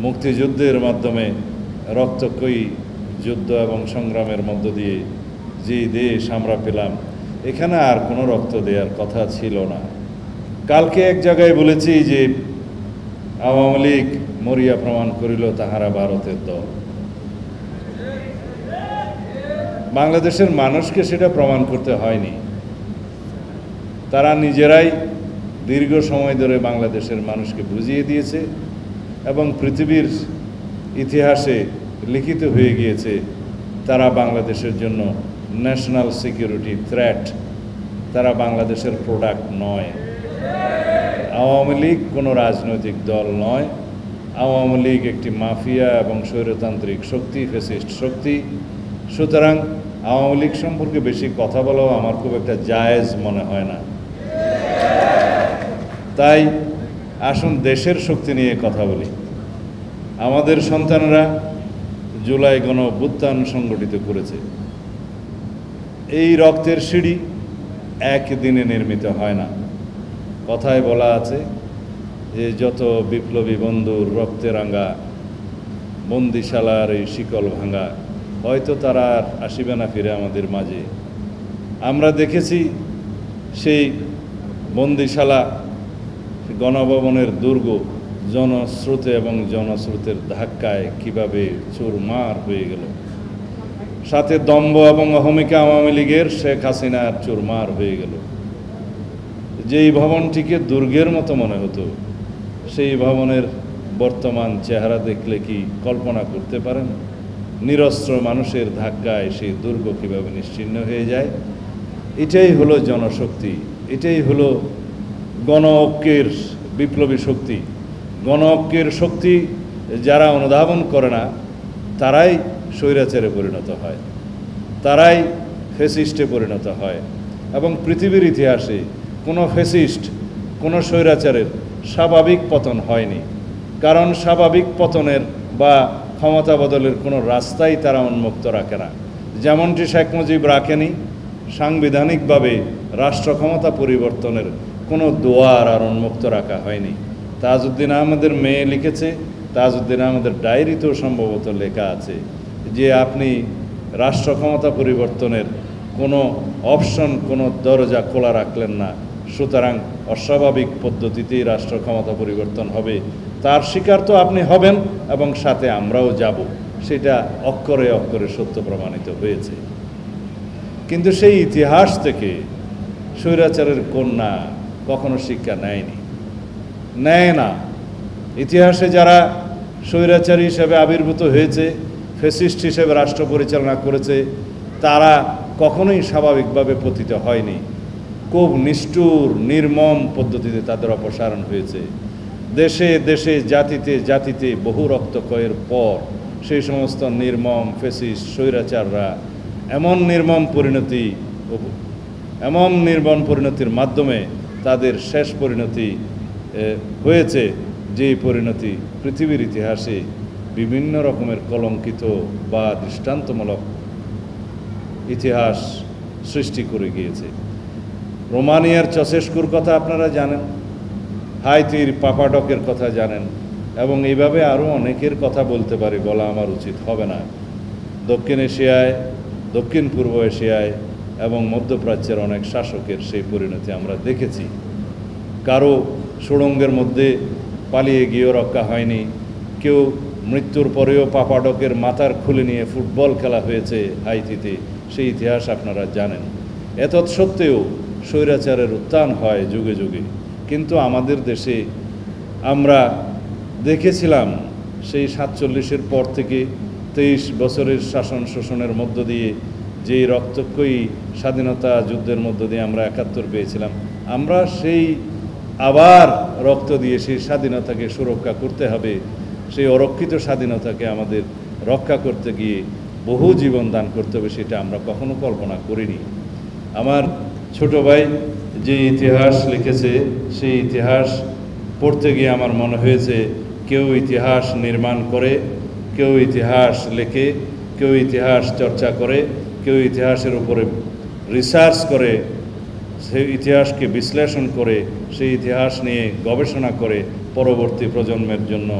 মুক্তিযুদ্ধের মাধ্যমে রক্তক্ষয়ী যুদ্ধ এবং সংগ্রামের মধ্য দিয়ে যে দেশ আমরা পেলাম, এখানে আর কোনো রক্ত দেওয়ার কথা ছিল না। কালকে এক জায়গায় বলেছি যে আওয়ামী লীগ মরিয়া প্রমাণ করিল তাহারা ভারতের দল। বাংলাদেশের মানুষকে সেটা প্রমাণ করতে হয়নি, তারা নিজেরাই দীর্ঘ সময় ধরে বাংলাদেশের মানুষকে বুঝিয়ে দিয়েছে এবং পৃথিবীর ইতিহাসে লিখিত হয়ে গিয়েছে তারা বাংলাদেশের জন্য ন্যাশনাল সিকিউরিটি থ্রেট, তারা বাংলাদেশের প্রোডাক্ট নয়। আওয়ামী লীগ কোনো রাজনৈতিক দল নয়, আওয়ামী লীগ একটি মাফিয়া এবং স্বৈরতান্ত্রিক শক্তি, ফ্যাসিস্ট শক্তি। সুতরাং আওয়ামী লীগ সম্পর্কে বেশি কথা বলাও আমার খুব একটা জায়েজ মনে হয় না। তাই আসুন দেশের শক্তি নিয়ে কথা বলি। আমাদের সন্তানরা জুলাই গণঅভ্যুত্থান সংগঠিত করেছে। এই রক্তের সিঁড়ি একদিনে নির্মিত হয় না। কথায় বলা আছে যে যত বিপ্লবী বন্ধুর রক্তে রাঙা বন্দিশালার এই শিকল ভাঙা, হয়তো তারা আর আসিবে না ফিরে আমাদের মাঝে। আমরা দেখেছি সেই বন্দিশালা, গণভবনের দুর্গ জনস্রোতে এবং জনস্রোতের ধাক্কায় কিভাবে চুরমার হয়ে গেল। সাথে দম্ভ এবং অহমিকা আওয়ামী লীগের শেখ হাসিনার চুরমার হয়ে গেল। যেই ভবনটিকে দুর্গের মতো মনে হতো, সেই ভবনের বর্তমান চেহারা দেখলে কি কল্পনা করতে পারেন? নিরস্ত্র মানুষের ধাক্কায় সেই দুর্গ কীভাবে নিশ্চিহ্ন হয়ে যায়। এটাই হলো জনশক্তি, এটাই হলো গণ ঐক্যের বিপ্লবী শক্তি। গণ ঐক্যের শক্তি যারা অনুধাবন করে না, তারাই স্বৈরাচারে পরিণত হয়, তারাই ফ্যাসিস্টে পরিণত হয়। এবং পৃথিবীর ইতিহাসে কোনো ফ্যাসিস্ট, কোনো স্বৈরাচারের স্বাভাবিক পতন হয়নি, কারণ স্বাভাবিক পতনের বা ক্ষমতা বদলের কোনো রাস্তাই তারা উন্মুক্ত রাখে না। যেমনটি শেখ মুজিব রাখেনি, সাংবিধানিকভাবে রাষ্ট্র ক্ষমতা পরিবর্তনের কোনো দুয়ার আর উন্মুক্ত রাখা হয়নি। তাজউদ্দিন আহমেদের মেয়ে লিখেছে, তাজউদ্দিন আহমেদের ডায়েরিতেও সম্ভবত লেখা আছে যে আপনি রাষ্ট্র ক্ষমতা পরিবর্তনের কোনো অপশন, কোনো দরজা খোলা রাখলেন না, সুতরাং অস্বাভাবিক পদ্ধতিতেই রাষ্ট্র ক্ষমতা পরিবর্তন হবে। তার শিকার তো আপনি হবেন এবং সাথে আমরাও যাব। সেটা অক্ষরে অক্ষরে সত্য প্রমাণিত হয়েছে। কিন্তু সেই ইতিহাস থেকে স্বৈরাচারের কন্যা কখনো শিক্ষা নেয় না। ইতিহাসে যারা স্বৈরাচারী হিসেবে আবির্ভূত হয়েছে, ফ্যাসিস্ট হিসেবে রাষ্ট্র পরিচালনা করেছে, তারা কখনোই স্বাভাবিকভাবে পতিত হয়নি। খুব নিষ্ঠুর নির্মম পদ্ধতিতে তাদের অপসারণ হয়েছে। দেশে দেশে জাতিতে জাতিতে বহু রক্তক্ষয়ের পর সেই সমস্ত নির্মম ফ্যাসিস্ট স্বৈরাচাররা এমন নির্মম পরিণতির মাধ্যমে তাদের শেষ পরিণতি হয়েছে, যে পরিণতি পৃথিবীর ইতিহাসে বিভিন্ন রকমের কলঙ্কিত বা দৃষ্টান্তমূলক ইতিহাস সৃষ্টি করে গিয়েছে। রোমানিয়ার চসেস্কুর কথা আপনারা জানেন, হাইতির পাপাডকের কথা জানেন, এবং এইভাবে আরও অনেকের কথা বলতে পারি, বলা আমার উচিত হবে না। দক্ষিণ এশিয়ায়, দক্ষিণ পূর্ব এশিয়ায় এবং মধ্যপ্রাচ্যের অনেক শাসকের সেই পরিণতি আমরা দেখেছি। কারো সুড়ঙ্গের মধ্যে পালিয়ে গিয়েও রক্ষা হয়নি, কেউ মৃত্যুর পরেও পাপাডকের মাথার খুলে নিয়ে ফুটবল খেলা হয়েছে হাইতিতে, সেই ইতিহাস আপনারা জানেন। এতৎসত্ত্বেও স্বৈরাচারের উত্থান হয় যুগে যুগে। কিন্তু আমাদের দেশে আমরা দেখেছিলাম সেই 47-এর পর থেকে 23 বছরের শাসন শোষণের মধ্য দিয়ে যেই রক্তক্ষয়ী স্বাধীনতা যুদ্ধের মধ্য দিয়ে আমরা 71 পেয়েছিলাম, আমরা সেই আবার রক্ত দিয়ে সেই স্বাধীনতাকে সুরক্ষা করতে হবে। সেই অরক্ষিত স্বাধীনতাকে আমাদের রক্ষা করতে গিয়ে বহু জীবন দান করতে হবে, সেটা আমরা কখনো কল্পনা করিনি। আমার ছোট ভাই যে ইতিহাস লিখেছে, সেই ইতিহাস পড়তে গিয়ে আমার মনে হয়েছে কেউ ইতিহাস নির্মাণ করে, কেউ ইতিহাস লেখে, কেউ ইতিহাস চর্চা করে, কেউ ইতিহাসের উপরে রিসার্চ করে, সেই ইতিহাসকে বিশ্লেষণ করে, সেই ইতিহাস নিয়ে গবেষণা করে পরবর্তী প্রজন্মের জন্য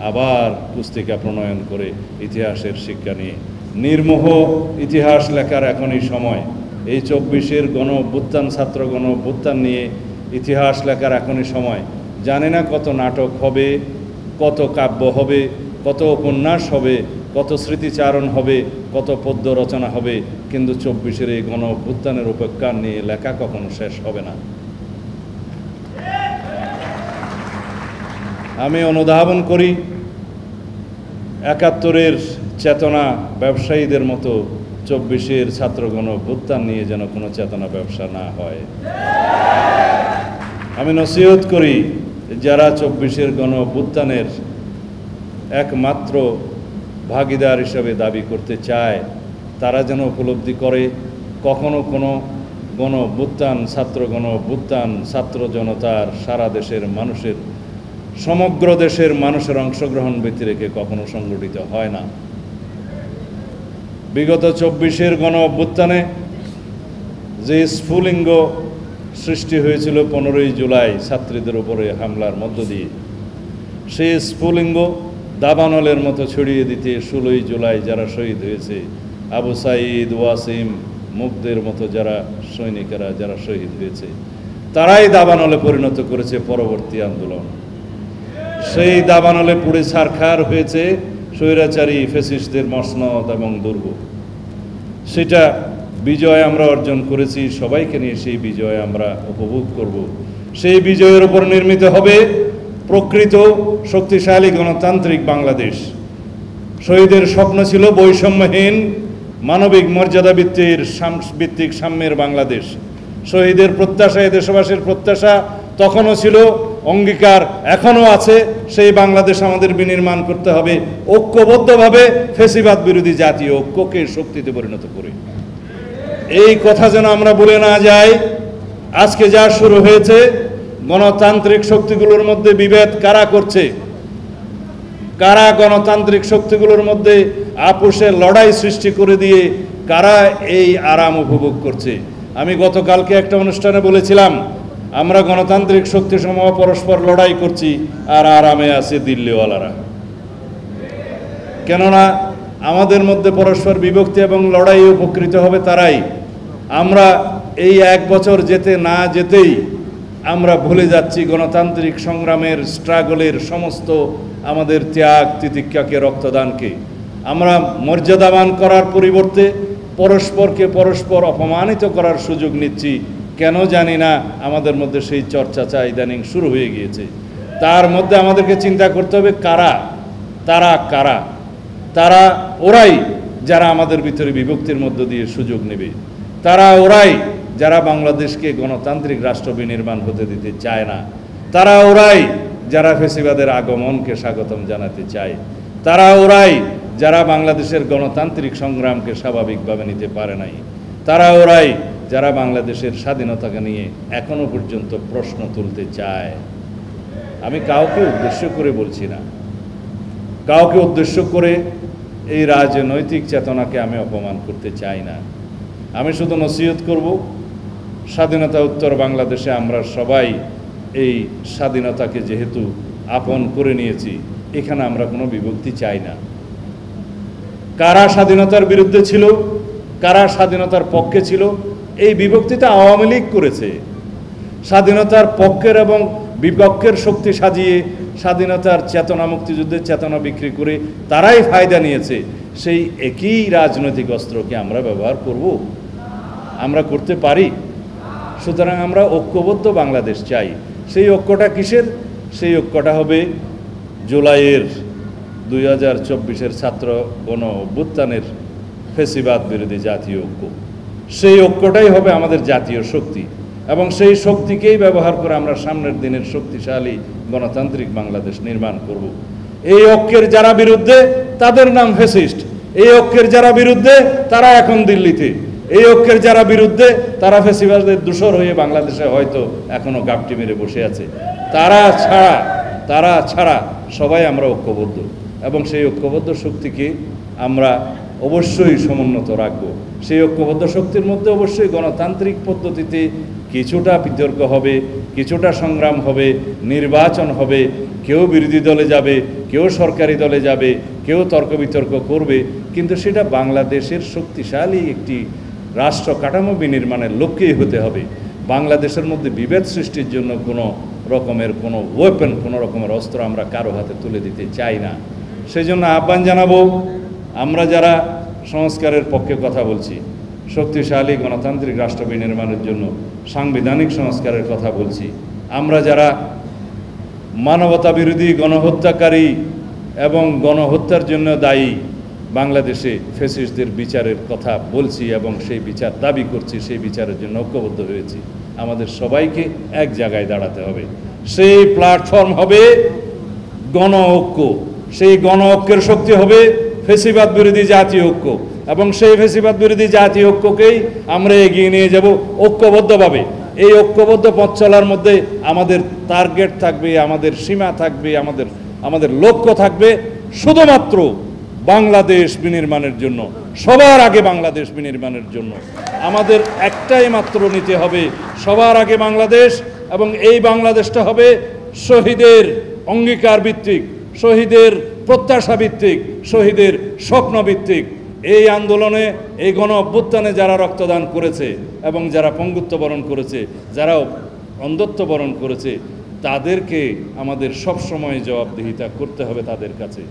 আবার পুস্তিকা প্রণয়ন করে ইতিহাসের শিক্ষা নিয়ে নির্মোহ ইতিহাস লেখার এখনই সময়। এই 24-এর গণ অভ্যুত্থান, ছাত্র গণ অভ্যুত্থান নিয়ে ইতিহাস লেখার এখনই সময়। জানি না কত নাটক হবে, কত কাব্য হবে, কত উপন্যাস হবে, কত স্মৃতিচারণ হবে, কত পদ্য রচনা হবে, কিন্তু 24-এর এই গণ অভ্যুত্থানের উপেক্ষা নিয়ে লেখা কখনো শেষ হবে না। আমি অনুধাবন করি 71-এর চেতনা ব্যবসায়ীদের মতো 24-এর ছাত্র গণ অভ্যুত্থান নিয়ে যেন কোনো চেতনা ব্যবসা না হয়। আমি নসিহত করি যারা 24-এর গণ অভ্যুত্থানের একমাত্র ভাগীদার হিসেবে দাবি করতে চায় তারা যেন উপলব্ধি করে কখনো কোনো গণ অভ্যুত্থান, ছাত্র গণ অভ্যুত্থান ছাত্র জনতার, সারা দেশের মানুষের, সমগ্র দেশের মানুষের অংশগ্রহণ ব্যতী রেখে কখনো সংগঠিত হয় না। বিগত 24-এর গণ অভ্যুত্থানে যে স্ফুলিঙ্গ সৃষ্টি হয়েছিল 15ই জুলাই ছাত্রীদের উপরে হামলার মধ্য দিয়ে, সেই স্ফুলিঙ্গ দাবানলের মতো ছড়িয়ে দিতে 16ই জুলাই যারা শহীদ হয়েছে, আবু সাঈদ, ওয়াসিম, মুগ্ধের মতো যারা সৈনিকেরা যারা শহীদ হয়েছে, তারাই দাবানলে পরিণত করেছে পরবর্তী আন্দোলন। সেই দাবানলে পুড়ে ছারখার হয়েছে স্বৈরাচারী ফ্যাসিস্টদের মসনদ এবং দুর্গ। সেটা বিজয় আমরা অর্জন করেছি, সবাইকে নিয়ে সেই বিজয় আমরা উপভোগ করব। সেই বিজয়ের উপর নির্মিত হবে প্রকৃত শক্তিশালী গণতান্ত্রিক বাংলাদেশ। শহীদের স্বপ্ন ছিল বৈষম্যহীন মানবিক মর্যাদা ভিত্তিক সাম্যের বাংলাদেশ। শহীদের প্রত্যাশা, এই দেশবাসীর প্রত্যাশা তখনও ছিল, অঙ্গীকার এখনও আছে, সেই বাংলাদেশ আমাদের বিনির্মাণ করতে হবে ঐক্যবদ্ধভাবে, ফ্যাসিবাদ বিরোধী জাতীয় ঐক্যকে শক্তিতে পরিণত করে। এই কথা যেন আমরা ভুলে না যাই। আজকে যা শুরু হয়েছে, গণতান্ত্রিক শক্তিগুলোর মধ্যে বিভেদ কারা করছে, কারা গণতান্ত্রিক শক্তিগুলোর মধ্যে আপোষে লড়াই সৃষ্টি করে দিয়ে কারা এই আরাম উপভোগ করছে। আমি গতকালকে একটা অনুষ্ঠানে বলেছিলাম, আমরা গণতান্ত্রিক শক্তিসমূহ পরস্পর লড়াই করছি আর আরামে আছে দিল্লিওয়ালারা। কেননা আমাদের মধ্যে পরস্পর বিভক্তি এবং লড়াই উপকৃত হবে তারাই। আমরা এই 1 বছর যেতে না যেতেই আমরা ভুলে যাচ্ছি গণতান্ত্রিক সংগ্রামের, স্ট্রাগলের সমস্ত আমাদের ত্যাগ তিতিক্ষাকে, রক্তদানকে। আমরা মর্যাদাবান করার পরিবর্তে পরস্পরকে পরস্পর অপমানিত করার সুযোগ নিচ্ছি। কেন জানি না, আমাদের মধ্যে সেই চর্চা ইদানিং শুরু হয়ে গিয়েছে। তার মধ্যে আমাদেরকে চিন্তা করতে হবে কারা, তারা কারা। তারা ওরাই যারা আমাদের ভিতরে বিভক্তির মধ্য দিয়ে সুযোগ নেবে। তারা ওরাই যারা বাংলাদেশকে গণতান্ত্রিক রাষ্ট্র বিনির্মাণ হতে দিতে চায় না। তারা ওরাই যারা ফ্যাসিবাদের আগমনকে স্বাগতম জানাতে চায়। তারা ওরাই যারা বাংলাদেশের গণতান্ত্রিক সংগ্রামকে স্বাভাবিকভাবে নিতে পারে নাই। তারা ওরাই যারা বাংলাদেশের স্বাধীনতাকে নিয়ে এখনো পর্যন্ত প্রশ্ন তুলতে চায়। আমি কাউকে উদ্দেশ্য করে বলছি না, কাউকে উদ্দেশ্য করে এই রাজনৈতিক চেতনাকে আমি অপমান করতে চাই না। আমি শুধু নসিহত করব, স্বাধীনতা উত্তর বাংলাদেশে আমরা সবাই এই স্বাধীনতাকে যেহেতু আপন করে নিয়েছি, এখানে আমরা কোনো বিভক্তি চাই না। কারা স্বাধীনতার বিরুদ্ধে ছিল, কারা স্বাধীনতার পক্ষে ছিল, এই বিভক্তিটা আওয়ামী লীগ করেছে। স্বাধীনতার পক্ষের এবং বিপক্ষের শক্তি সাজিয়ে স্বাধীনতার চেতনা, মুক্তিযুদ্ধের চেতনা বিক্রি করে তারাই ফায়দা নিয়েছে। সেই একই রাজনৈতিক অস্ত্রকে আমরা ব্যবহার করব? আমরা করতে পারি? সুতরাং আমরা ঐক্যবদ্ধ বাংলাদেশ চাই। সেই ঐক্যটা কিসের? সেই ঐক্যটা হবে জুলাইয়ের 2024-এর ছাত্র গণ অভ্যুত্থানের ফ্যাসিবাদ বিরোধী জাতীয় ঐক্য। সেই ঐক্যটাই হবে আমাদের জাতীয় শক্তি, এবং সেই শক্তিকেই ব্যবহার করে আমরা সামনের দিনের শক্তিশালী গণতান্ত্রিক বাংলাদেশ নির্মাণ করব। এই ঐক্যের যারা বিরুদ্ধে তাদের নাম ফ্যাসিস্ট, এই ঐক্যের যারা বিরুদ্ধে তারা এখন দিল্লিতে, এই ঐক্যের যারা বিরুদ্ধে তারা ফ্যাসিবাদের দূষর হয়ে বাংলাদেশে হয়তো এখনো গাপটি মেরে বসে আছে। তারা ছাড়া সবাই আমরা ঐক্যবদ্ধ, এবং সেই ঐক্যবদ্ধ শক্তিকে আমরা অবশ্যই সমুন্নত রাখব। সেই ঐক্যবদ্ধ শক্তির মধ্যে অবশ্যই গণতান্ত্রিক পদ্ধতিতে কিছুটা বিতর্ক হবে, কিছুটা সংগ্রাম হবে, নির্বাচন হবে, কেউ বিরোধী দলে যাবে, কেউ সরকারি দলে যাবে, কেউ তর্ক বিতর্ক করবে, কিন্তু সেটা বাংলাদেশের শক্তিশালী একটি রাষ্ট্র কাঠামো বিনির্মাণের লক্ষ্যেই হতে হবে। বাংলাদেশের মধ্যে বিভেদ সৃষ্টির জন্য কোনো রকমের কোনো ওয়েপন, কোনো রকমের অস্ত্র আমরা কারো হাতে তুলে দিতে চাই না। সেই জন্য আহ্বান জানাবো, আমরা যারা সংস্কারের পক্ষে কথা বলছি, শক্তিশালী গণতান্ত্রিক রাষ্ট্র বিনির্মাণের জন্য সাংবিধানিক সংস্কারের কথা বলছি, আমরা যারা মানবতা বিরোধী, গণহত্যাকারী এবং গণহত্যার জন্য দায়ী বাংলাদেশে ফ্যাসিস্টদের বিচারের কথা বলছি এবং সেই বিচার দাবি করছি, সেই বিচারের জন্য ঐক্যবদ্ধ হয়েছি, আমাদের সবাইকে এক জায়গায় দাঁড়াতে হবে। সেই প্ল্যাটফর্ম হবে গণ ঐক্য, সেই গণ ঐক্যের শক্তি হবে ফ্যাসিবাদ বিরোধী জাতীয় ঐক্য, এবং সেই ফ্যাসিবাদ বিরোধী জাতীয় ঐক্যকেই আমরা এগিয়ে নিয়ে যাব ঐক্যবদ্ধভাবে। এই ঐক্যবদ্ধ পথ চলার মধ্যে আমাদের টার্গেট থাকবে, আমাদের সীমা থাকবে, আমাদের লক্ষ্য থাকবে শুধুমাত্র বাংলাদেশ বিনির্মাণের জন্য, সবার আগে বাংলাদেশ বিনির্মাণের জন্য আমাদের একটাই মাত্র নীতি হবে, সবার আগে বাংলাদেশ, এবং এই বাংলাদেশটা হবে শহীদের অঙ্গীকার ভিত্তিক, শহীদের প্রত্যাশা ভিত্তিক, শহীদের স্বপ্ন ভিত্তিক। এই আন্দোলনে, এই গণ অভ্যুত্থানে যারা রক্তদান করেছে এবং যারা পঙ্গুত্ব বরণ করেছে, যারা অন্ধত্ব বরণ করেছে, তাদেরকে আমাদের সবসময় জবাবদিহিতা করতে হবে তাদের কাছে।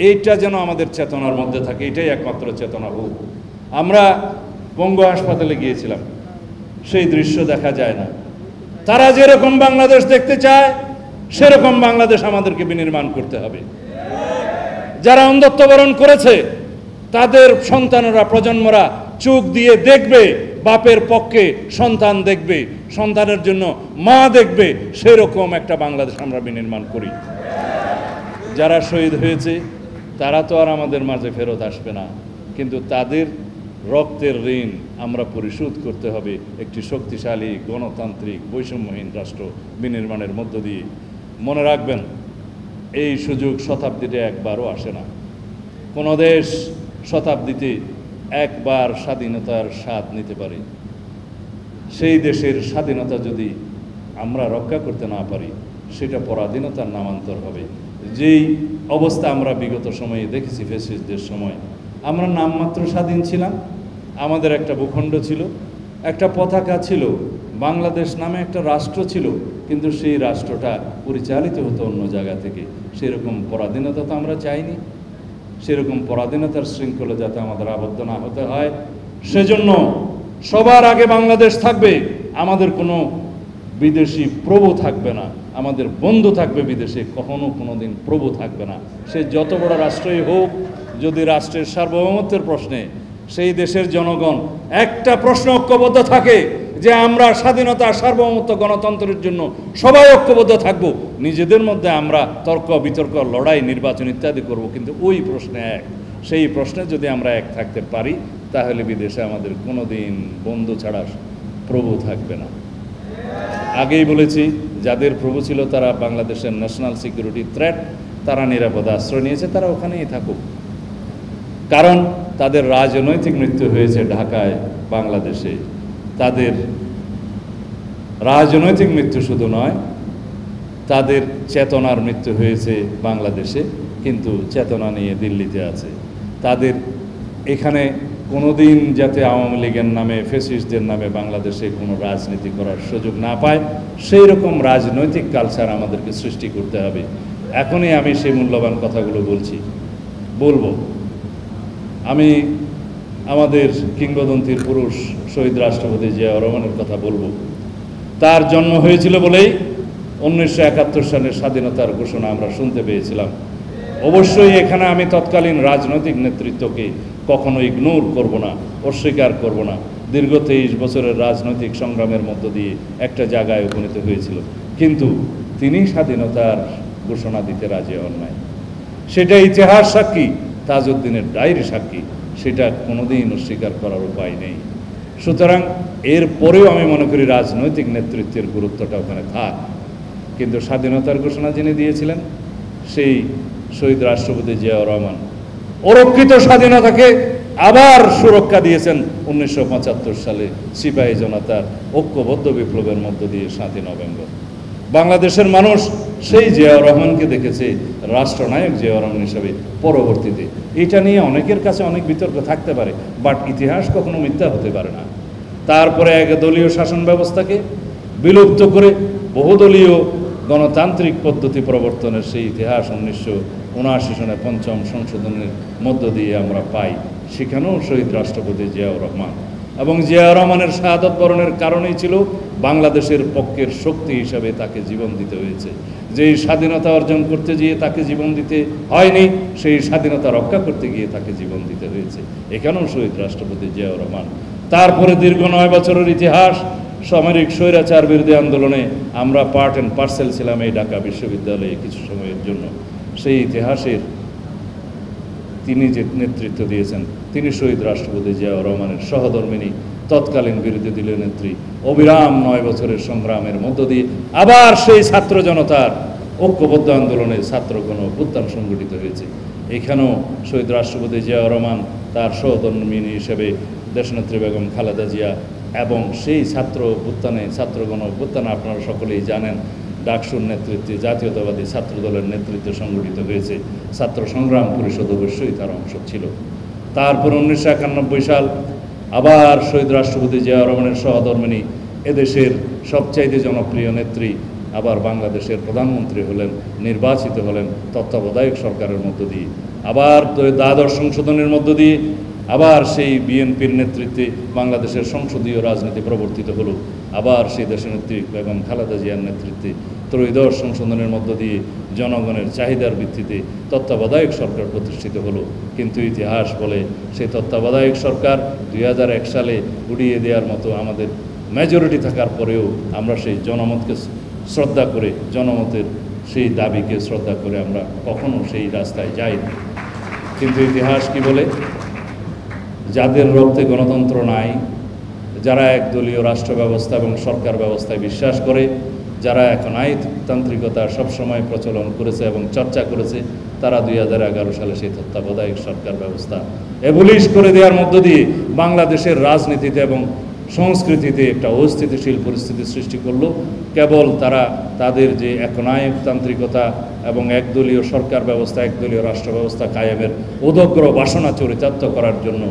এইটা যেন আমাদের চেতনার মধ্যে থাকে, এটাই একমাত্র চেতনা হোক। আমরা পঙ্গু হাসপাতালে গিয়েছিলাম, সেই দৃশ্য দেখা যায় না। তারা যেরকম বাংলাদেশ দেখতে চায় সেরকম বাংলাদেশ আমাদেরকে বিনির্মাণ করতে হবে। যারা অন্ধত্ব বরণ করেছে তাদের সন্তানরা, প্রজন্মরা চোখ দিয়ে দেখবে, বাপের পক্ষে সন্তান দেখবে, সন্তানের জন্য মা দেখবে, সেরকম একটা বাংলাদেশ আমরা বিনির্মাণ করি। যারা শহীদ হয়েছে তারা তো আর আমাদের মাঝে ফেরত আসবে না, কিন্তু তাদের রক্তের ঋণ আমরা পরিশোধ করতে হবে একটি শক্তিশালী গণতান্ত্রিক বৈষম্যহীন রাষ্ট্র বিনির্মাণের মধ্য দিয়ে। মনে রাখবেন, এই সুযোগ শতাব্দীতে একবারও আসে না। কোনো দেশ শতাব্দীতে একবার স্বাধীনতার স্বাদ নিতে পারে। সেই দেশের স্বাধীনতা যদি আমরা রক্ষা করতে না পারি, সেটা পরাধীনতার নামান্তর হবে। যেই অবস্থা আমরা বিগত সময়ে দেখেছি, ফ্যাসিস্টদের সময় আমরা নামমাত্র স্বাধীন ছিলাম, আমাদের একটা ভূখণ্ড ছিল, একটা পতাকা ছিল, বাংলাদেশ নামে একটা রাষ্ট্র ছিল, কিন্তু সেই রাষ্ট্রটা পরিচালিত হতো অন্য জায়গা থেকে। সেরকম পরাধীনতা তো আমরা চাইনি। সেরকম পরাধীনতার শৃঙ্খলা যাতে আমাদের আবদ্ধ না হতে হয়, সেজন্য সবার আগে বাংলাদেশ থাকবে। আমাদের কোনো বিদেশি প্রভু থাকবে না, আমাদের বন্ধু থাকবে বিদেশে, কখনো কোনো দিন প্রভু থাকবে না। সে যত বড় রাষ্ট্রই হোক, যদি রাষ্ট্রের সার্বভৌমত্বের প্রশ্নে সেই দেশের জনগণ একটা প্রশ্ন ঐক্যবদ্ধ থাকে যে আমরা স্বাধীনতা, সার্বভৌমত্ব, গণতন্ত্রের জন্য সবাই ঐক্যবদ্ধ থাকব, নিজেদের মধ্যে আমরা তর্ক বিতর্ক, লড়াই, নির্বাচন ইত্যাদি করব, কিন্তু ওই প্রশ্নে এক। সেই প্রশ্নে যদি আমরা এক থাকতে পারি, তাহলে বিদেশে আমাদের কোনো দিন বন্ধু ছাড়া প্রভু থাকবে না। আগেই বলেছি, যাদের প্রভু ছিল তারা বাংলাদেশের ন্যাশনাল সিকিউরিটি থ্রেট, তারা নিরাপদ আশ্রয় নিয়েছে, তারা ওখানেই থাকুক। কারণ তাদের রাজনৈতিক মৃত্যু হয়েছে ঢাকায়, বাংলাদেশে। তাদের রাজনৈতিক মৃত্যু শুধু নয়, তাদের চেতনার মৃত্যু হয়েছে বাংলাদেশে, কিন্তু চেতনা নিয়ে দিল্লিতে আছে। তাদের এখানে কোনোদিন যাতে আওয়ামী লীগের নামে, ফ্যাসিস্টদের নামে বাংলাদেশে কোনো রাজনীতি করার সুযোগ না পায়, সেই রকম রাজনৈতিক কালচার আমাদেরকে সৃষ্টি করতে হবে। এখনই আমি সেই মূল্যবান কথাগুলো বলবো। আমি আমাদের কিংবদন্তির পুরুষ শহীদ রাষ্ট্রপতি জিয়াউর রহমানের কথা বলবো। তার জন্ম হয়েছিল বলেই 1971 সালের স্বাধীনতার ঘোষণা আমরা শুনতে পেয়েছিলাম। অবশ্যই এখানে আমি তৎকালীন রাজনৈতিক নেতৃত্বকে কখনো ইগনোর করব না, অস্বীকার করব না। দীর্ঘ 23 বছরের রাজনৈতিক সংগ্রামের মধ্য দিয়ে একটা জায়গায় উপনীত হয়েছিল, কিন্তু তিনি স্বাধীনতার ঘোষণা দিতে রাজি হন নাই। সেটা ইতিহাস সাক্ষী, তাজউদ্দিনের ডায়েরি সাক্ষী, সেটা কোনোদিন অস্বীকার করার উপায় নেই। সুতরাং এর পরেও আমি মনে করি রাজনৈতিক নেতৃত্বের গুরুত্বটা ওখানে থাক, কিন্তু স্বাধীনতার ঘোষণা যিনি দিয়েছিলেন সেই শহীদ রাষ্ট্রপতি জিয়াউর রহমান অরক্ষিত স্বাধীনতাকে আবার সুরক্ষা দিয়েছেন 1975 সালে সিপাহী জনতার ঐক্যবদ্ধ বিপ্লবের মধ্য দিয়ে 7ই নভেম্বর। বাংলাদেশের মানুষ সেই জিয়াউর রহমানকে দেখেছে রাষ্ট্রনায়ক জিয়াউর রহমান হিসাবে পরবর্তীতে। এটা নিয়ে অনেকের কাছে অনেক বিতর্ক থাকতে পারে, বাট ইতিহাস কখনো মিথ্যা হতে পারে না। তারপরে একদলীয় শাসন ব্যবস্থাকে বিলুপ্ত করে বহুদলীয় গণতান্ত্রিক পদ্ধতি প্রবর্তনের সেই ইতিহাস 1979 সনে ৫ম সংশোধনের মধ্য দিয়ে আমরা পাই। সেখানেও শহীদ রাষ্ট্রপতি জিয়াউর রহমান, এবং জিয়াউর রহমানের শাহাদত বরণের কারণেই ছিল বাংলাদেশের পক্ষের শক্তি হিসাবে তাকে জীবন দিতে হয়েছে। যেই স্বাধীনতা অর্জন করতে গিয়ে তাকে জীবন দিতে হয়নি, সেই স্বাধীনতা রক্ষা করতে গিয়ে তাকে জীবন দিতে হয়েছে। এখানেও শহীদ রাষ্ট্রপতি জিয়াউর রহমান। তারপরে দীর্ঘ 9 বছরের ইতিহাস, সামরিক স্বৈরাচার বিরোধী আন্দোলনে আমরা পার্ট অ্যান্ড পার্সেল ছিলাম এই ঢাকা বিশ্ববিদ্যালয়ে কিছু সময়ের জন্য। সেই ইতিহাসের তিনি যে নেতৃত্ব দিয়েছেন, তিনি শহীদ রাষ্ট্রপতি জিয়াউর রহমানের সহধর্মিনী, তৎকালীন বিরোধী দলীয় নেত্রী। অবিরাম 9 বছরের সংগ্রামের মধ্য দিয়ে আবার সেই ছাত্র জনতার ঐক্যবদ্ধ আন্দোলনে ছাত্রগণ অভ্যুত্থান সংগঠিত হয়েছে। এখানেও শহীদ রাষ্ট্রপতি জিয়াউর রহমান তার সহধর্মিনী হিসেবে দেশনেত্রী বেগম খালেদা জিয়া, এবং সেই ছাত্র অভ্যুত্থানে ছাত্রগণ অভ্যুত্থানে আপনারা সকলেই জানেন ডাকসুর নেতৃত্বে জাতীয়তাবাদী ছাত্র দলের নেতৃত্বে সংগঠিত হয়েছে। ছাত্র সংগ্রাম পরিষদ অবশ্যই তার অংশ ছিল। তারপর 1991 সাল আবার শহীদ রাষ্ট্রপতি জিয়াউর রহমানের সহধর্মিনী, এদেশের সবচাইতে জনপ্রিয় নেত্রী, আবার বাংলাদেশের প্রধানমন্ত্রী হলেন, নির্বাচিত হলেন তত্ত্বাবধায়ক সরকারের মধ্য দিয়ে। আবার দ্বাদশ সংশোধনের মধ্য দিয়ে আবার সেই বিএনপির নেতৃত্বে বাংলাদেশের সংসদীয় রাজনীতি প্রবর্তিত হলো। আবার সেই দেশনেত্রী বেগম খালেদা জিয়ার নেতৃত্বে ত্রয়োদশ সংশোধনের মধ্য দিয়ে জনগণের চাহিদার ভিত্তিতে তত্ত্বাবধায়ক সরকার প্রতিষ্ঠিত হলো। কিন্তু ইতিহাস বলে সেই তত্ত্বাবধায়ক সরকার 2001 সালে উড়িয়ে দেওয়ার মতো আমাদের মেজরিটি থাকার পরেও আমরা সেই জনমতকে শ্রদ্ধা করে, জনমতের সেই দাবিকে শ্রদ্ধা করে আমরা কখনো সেই রাস্তায় যাই। কিন্তু ইতিহাস কি বলে? যাদের রক্তে গণতন্ত্র নাই, যারা একদলীয় রাষ্ট্র ব্যবস্থা এবং সরকার ব্যবস্থায় বিশ্বাস করে, যারা এখন আইনতান্ত্রিকতা সবসময় প্রচলন করেছে এবং চর্চা করেছে, তারা 2011 সালে সেই তত্ত্বাবধায়ক সরকার ব্যবস্থা অ্যাবলিশ করে দেওয়ার মধ্য দিয়ে বাংলাদেশের রাজনীতিতে এবং সংস্কৃতিতে একটা অস্থিতিশীল পরিস্থিতি সৃষ্টি করলো। কেবল তারা তাদের যে একনায়কতান্ত্রিকতা এবং একদলীয় সরকার ব্যবস্থা, একদলীয় রাষ্ট্র ব্যবস্থা কায়েমের উদগ্র বাসনা চরিতার্থ করার জন্য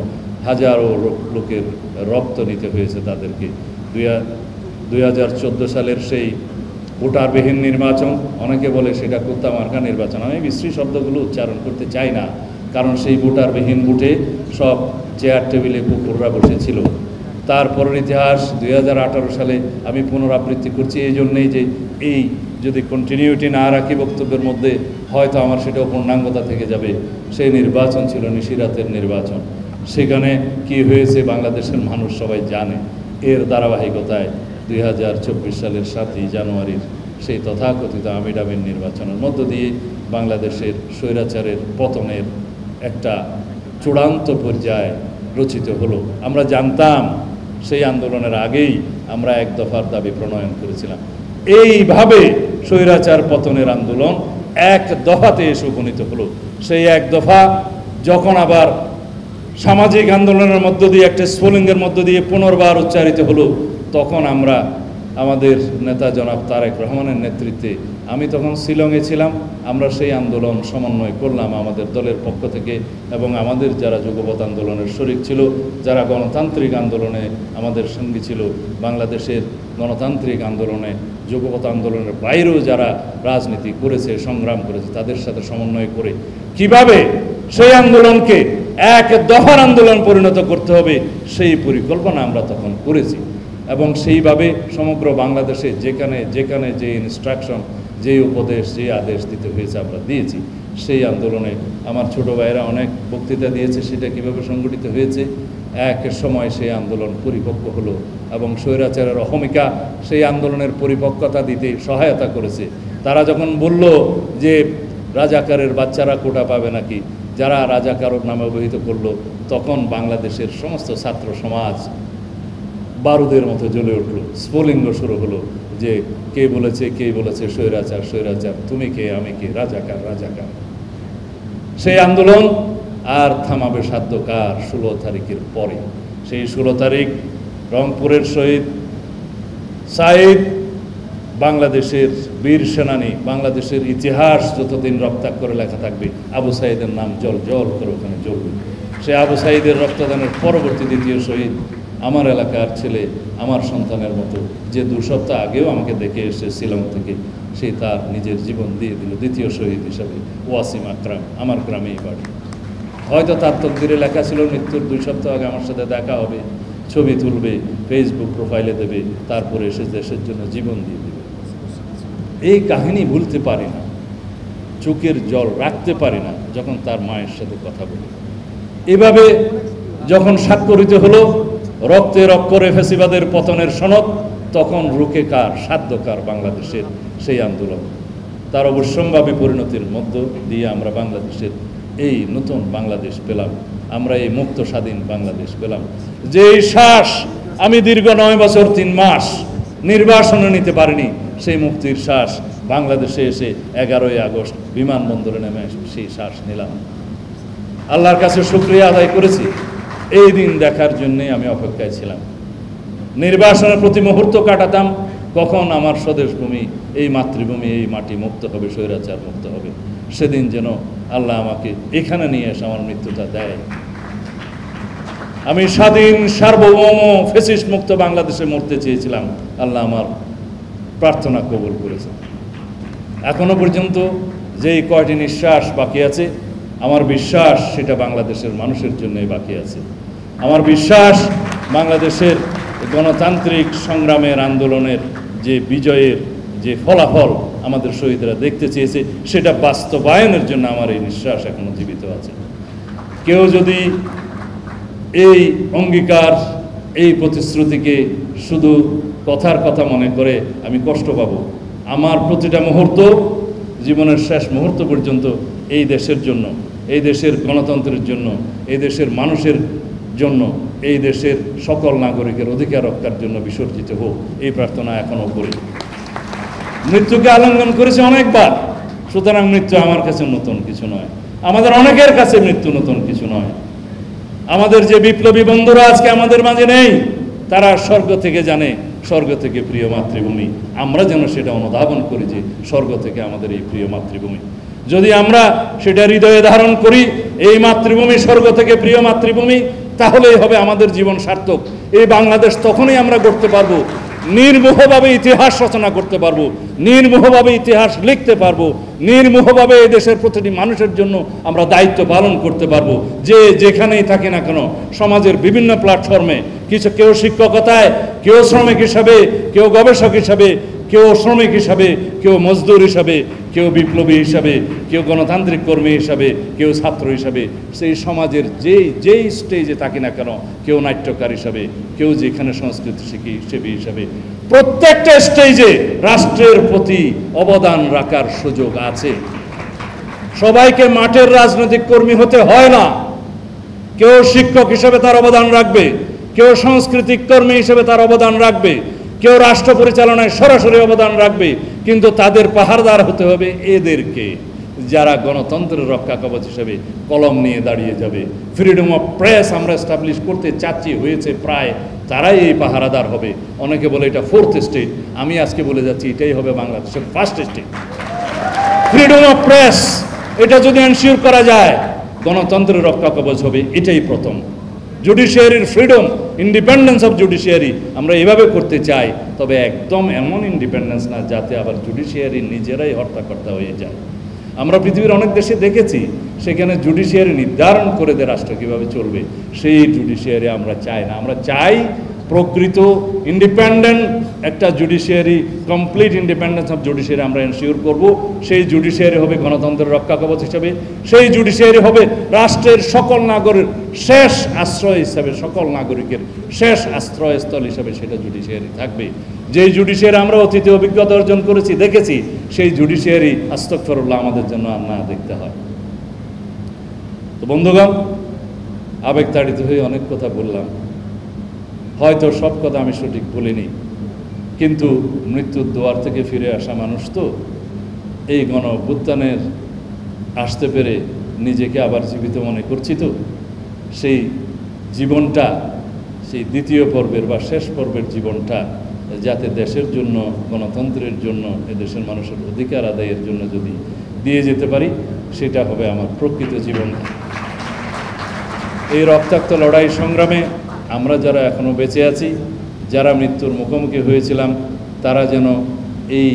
হাজারো লোকের রক্ত নিতে হয়েছে তাদেরকে। 2014 সালের সেই ভোটারবিহীন নির্বাচন, অনেকে বলে সেটা কুত্তা মার্কা নির্বাচন। আমি বিশ্রী শব্দগুলো উচ্চারণ করতে চাই না, কারণ সেই ভোটারবিহীন ভোটে সব চেয়ার টেবিলে কুকুররা বসেছিল। তারপরের ইতিহাস 2018 সালে আমি পুনরাবৃত্তি করছি এই জন্যেই যে এই যদি কন্টিনিউটি না রাখি বক্তব্যের মধ্যে, হয়তো আমার সেটাও পূর্ণাঙ্গতা থেকে যাবে। সেই নির্বাচন ছিল নিশিরাতের নির্বাচন। সেখানে কি হয়েছে বাংলাদেশের মানুষ সবাই জানে। এর ধারাবাহিকতায় 2024 সালের 7ই জানুয়ারির সেই তথাকথিত আমিডামিন নির্বাচনের মধ্য দিয়ে বাংলাদেশের স্বৈরাচারের পতনের একটা চূড়ান্ত পর্যায় রচিত হলো। আমরা জানতাম সেই আন্দোলনের আগেই আমরা এক দফার দাবি প্রণয়ন করেছিলাম। এইভাবে স্বৈরাচার পতনের আন্দোলন এক দফাতে এসে উপনীত হলো। সেই এক দফা যখন আবার সামাজিক আন্দোলনের মধ্য দিয়ে একটা স্ফুলিঙ্গের মধ্য দিয়ে পুনর্বার উচ্চারিত হলো, তখন আমরা আমাদের নেতা জনাব তারেক রহমানের নেতৃত্বে, আমি তখন শিলংয়ে ছিলাম, আমরা সেই আন্দোলন সমন্বয় করলাম আমাদের দলের পক্ষ থেকে, এবং আমাদের যারা যুগপৎ আন্দোলনের শরিক ছিল, যারা গণতান্ত্রিক আন্দোলনে আমাদের সঙ্গী ছিল, বাংলাদেশের গণতান্ত্রিক আন্দোলনে যুগপৎ আন্দোলনের বাইরেও যারা রাজনীতি করেছে, সংগ্রাম করেছে, তাদের সাথে সমন্বয় করে কিভাবে সেই আন্দোলনকে এক দফার আন্দোলন পরিণত করতে হবে সেই পরিকল্পনা আমরা তখন করেছি। এবং সেইভাবে সমগ্র বাংলাদেশে যেখানে যেখানে যে ইনস্ট্রাকশন, যে উপদেশ, যে আদেশ দিতে হয়েছে আমরা দিয়েছি। সেই আন্দোলনে আমার ছোটো ভাইয়েরা অনেক বক্তৃতা দিয়েছে সেটা কীভাবে সংগঠিত হয়েছে। এক সময় সেই আন্দোলন পরিপক্ক হলো এবং স্বৈরাচারের অহমিকা সেই আন্দোলনের পরিপক্কতা দিতে সহায়তা করেছে। তারা যখন বলল যে রাজাকারের বাচ্চারা কোটা পাবে নাকি, যারা রাজাকার নামে অভিহিত করলো, তখন বাংলাদেশের সমস্ত ছাত্র সমাজ বারুদের মতো জ্বলে উঠল। স্ফুলিঙ্গ শুরু হলো যে কে বলেছে স্বৈরাচার স্বৈরাচার, তুমি কে আমি কে, রাজাকার রাজাকার। সেই আন্দোলন আর থামাবে সাধ্য কার? 16 তারিখের পরে। সেই 16 তারিখ রংপুরের শহীদ সাইদ বাংলাদেশের বীর সেনানী, বাংলাদেশের ইতিহাস যতদিন রক্তাক্ষরে লেখা থাকবে, আবু সাঈদের নাম জল জল করে ওখানে জ্বলবে। সে আবু সাঈদের রক্তদানের পরবর্তী দ্বিতীয় শহীদ আমার এলাকার ছেলে, আমার সন্তানের মতো, যে 2 সপ্তাহ আগেও আমাকে দেখে এসে শিলং থেকে, সে তার নিজের জীবন দিয়ে দিল দ্বিতীয় শহীদ হিসাবে। ওয়াসিম আকরাম, আমার গ্রামেই বাড়ি। হয়তো তার তকদিরে লেখা ছিল মৃত্যুর 2 সপ্তাহ আগে আমার সাথে দেখা হবে, ছবি তুলবে, ফেসবুক প্রোফাইলে দেবে, তারপরে এসে দেশের জন্য জীবন দিয়ে দেবে। এই কাহিনী ভুলতে পারি না, চোখের জল রাখতে পারি না যখন তার মায়ের সাথে কথা বলি। এভাবে যখন স্বাক্ষরিত হলো রক্তের অক্ষরে ফ্যাসিবাদের পতনের সনদ, তখন রুখে কার, সাধ্য কার বাংলাদেশের সেই আন্দোলন। তার অবশ্যম্ভাবী পরিণতির মধ্য দিয়ে আমরা বাংলাদেশের এই নতুন বাংলাদেশ পেলাম, আমরা এই মুক্ত স্বাধীন বাংলাদেশ পেলাম। যেই শ্বাস আমি দীর্ঘ 9 বছর 3 মাস নির্বাসনে নিতে পারিনি, সেই মুক্তির শ্বাস বাংলাদেশে এসে 11ই আগস্ট বিমানবন্দরে নেমে সেই শ্বাস নিলাম। আল্লাহর কাছে শুকরিয়া আদায় করেছি। এই দিন দেখার জন্যই আমি অপেক্ষায় ছিলাম। নির্বাসনের প্রতি মুহূর্ত কাটাতাম, কখন আমার স্বদেশ ভূমি, এই মাতৃভূমি, এই মাটি মুক্ত হবে, স্বৈরাচার মুক্ত হবে। সেদিন যেন আল্লাহ আমাকে এখানে নিয়ে এসে আমার মৃত্যুটা দেয়। আমি স্বাধীন সার্বভৌম ফ্যাসিস্ট মুক্ত বাংলাদেশে মরতে চেয়েছিলাম, আল্লাহ আমার প্রার্থনা কবুল করেছে। এখনো পর্যন্ত যেই কয়টি নিঃশ্বাস বাকি আছে, আমার বিশ্বাস সেটা বাংলাদেশের মানুষের জন্যই বাকি আছে। আমার বিশ্বাস বাংলাদেশের গণতান্ত্রিক সংগ্রামের আন্দোলনের যে বিজয়ের যে ফলাফল আমাদের শহীদরা দেখতে চেয়েছে, সেটা বাস্তবায়নের জন্য আমার এই নিঃশ্বাস এখনো জীবিত আছে। কেউ যদি এই অঙ্গীকার, এই প্রতিশ্রুতিকে শুধু কথার কথা মনে করে, আমি কষ্ট পাব। আমার প্রতিটা মুহূর্ত, জীবনের শেষ মুহূর্ত পর্যন্ত এই দেশের জন্য, এই দেশের গণতন্ত্রের জন্য, এই দেশের মানুষের জন্য, এই দেশের সকল নাগরিকের অধিকার রক্ষার জন্য বিসর্জিত হোক, এই প্রার্থনা এখনও করি। মৃত্যুকে আলিঙ্গন করেছে অনেকবার, সুতরাং মৃত্যু আমার কাছে নতুন কিছু নয়, আমাদের অনেকের কাছে মৃত্যু নতুন কিছু নয়। আমাদের যে বিপ্লবী বন্ধুরা আজকে আমাদের মাঝে নেই, তারা স্বর্গ থেকে জানে, স্বর্গ থেকে প্রিয় মাতৃভূমি। আমরা যেন সেটা অনুধাবন করি যে স্বর্গ থেকে আমাদের এই প্রিয় মাতৃভূমি। যদি আমরা সেটা হৃদয়ে ধারণ করি, এই মাতৃভূমি স্বর্গ থেকে প্রিয় মাতৃভূমি, তাহলেই হবে আমাদের জীবন সার্থক। এই বাংলাদেশ তখনই আমরা গড়তে পারবো, নির্মোহভাবে ইতিহাস রচনা করতে পারবো, নির্মোহভাবে ইতিহাস লিখতে পারবো, নির্মোহভাবে এই দেশের প্রতিটি মানুষের জন্য আমরা দায়িত্ব পালন করতে পারবো। যে যেখানেই থাকি না কেন, সমাজের বিভিন্ন প্ল্যাটফর্মে, কেউ শিক্ষকতায়, কেউ শ্রমিক হিসাবে, কেউ গবেষক হিসাবে, কেউ শ্রমিক হিসাবে, কেউ মজদুর হিসাবে, কেউ বিপ্লবী হিসাবে, কেউ গণতান্ত্রিক কর্মী হিসাবে, কেউ ছাত্র হিসাবে, সেই সমাজের যেই স্টেজে থাকি না কেন, কেউ নাট্যকার হিসাবে, কেউ যেখানে সংস্কৃতি শিল্পী হিসাবে, প্রত্যেকটা স্টেজে রাষ্ট্রের প্রতি অবদান রাখার সুযোগ আছে। সবাইকে মাঠের রাজনৈতিক কর্মী হতে হয় না। কেউ শিক্ষক হিসেবে তার অবদান রাখবে, কেউ সাংস্কৃতিক কর্মী হিসেবে তার অবদান রাখবে, কেউ রাষ্ট্র পরিচালনায় সরাসরি অবদান রাখবে, কিন্তু তাদের পাহারাদার হতে হবে এদেরকে, যারা গণতন্ত্রের রক্ষা কবচ হিসেবে কলম নিয়ে দাঁড়িয়ে যাবে। ফ্রিডম অফ প্রেস আমরা এস্টাবলিশ করতে চাচ্ছি, হয়েছে প্রায়, তারাই এই পাহারাদার হবে। অনেকে বলে এটা 4th স্টেট, আমি আজকে বলে যাচ্ছি এটাই হবে বাংলাদেশের 1st state. Freedom of press, এটা যদি এনশিওর করা যায়, গণতন্ত্রের রক্ষা কবচ হবে এটাই প্রথম। জুডিশিয়ারির ফ্রিডম, ইন্ডিপেন্ডেন্স অফ জুডিশিয়ারি আমরা এভাবে করতে চাই, তবে একদম এমন ইন্ডিপেন্ডেন্স না যাতে আবার জুডিশিয়ারি নিজেরাই হর্তাকর্তা হয়ে যায়। আমরা পৃথিবীর অনেক দেশে দেখেছি, সেখানে জুডিশিয়ারি নির্ধারণ করে দেয় রাষ্ট্র কীভাবে চলবে, সেই জুডিশিয়ারি আমরা চাই না। আমরা চাই প্রকৃত ইন্ডিপেন্ডেন্ট একটা judiciary, complete independence of judiciary আমরা এনশিওর করব। সেই জুডিশিয়ারি হবে গণতন্ত্রের রক্ষা কবচ হিসাবে, সেই জুডিশিয়ারি হবে রাষ্ট্রের সকল নাগরিকের শেষ আশ্রয় হিসাবে, সকল নাগরিকের শেষ আশ্রয়স্থল হিসাবে সেটা জুডিশিয়ারি থাকবে। যেই জুডিশিয়ারি আমরা অতীতে অভিজ্ঞতা অর্জন করেছি, দেখেছি, সেই জুডিশিয়ারি আস্তাগফিরুল্লাহ আমাদের জন্য আর না দেখতে হয়। তো বন্ধুগণ, আবেগতাড়িত হয়ে অনেক কথা বললাম, হয়তো সব কথা আমি সঠিক বলিনি, কিন্তু মৃত্যুর দুয়ার থেকে ফিরে আসা মানুষ তো, এই গণ অভ্যুত্থানের আসতে পেরে নিজেকে আবার জীবিত মনে করছি। তো সেই জীবনটা, সেই দ্বিতীয় পর্বের বা শেষ পর্বের জীবনটা যাতে দেশের জন্য, গণতন্ত্রের জন্য, এদেশের মানুষের অধিকার আদায়ের জন্য যদি দিয়ে যেতে পারি, সেটা হবে আমার প্রকৃত জীবন। এই রক্তাক্ত লড়াই সংগ্রামে আমরা যারা এখনও বেঁচে আছি, যারা মৃত্যুর মুখোমুখি হয়েছিলাম, তারা যেন এই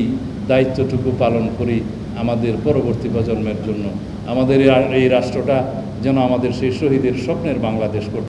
দায়িত্বটুকু পালন করি আমাদের পরবর্তী প্রজন্মের জন্য। আমাদের এই রাষ্ট্রটা যেন আমাদের সেই শহীদের স্বপ্নের বাংলাদেশ করতে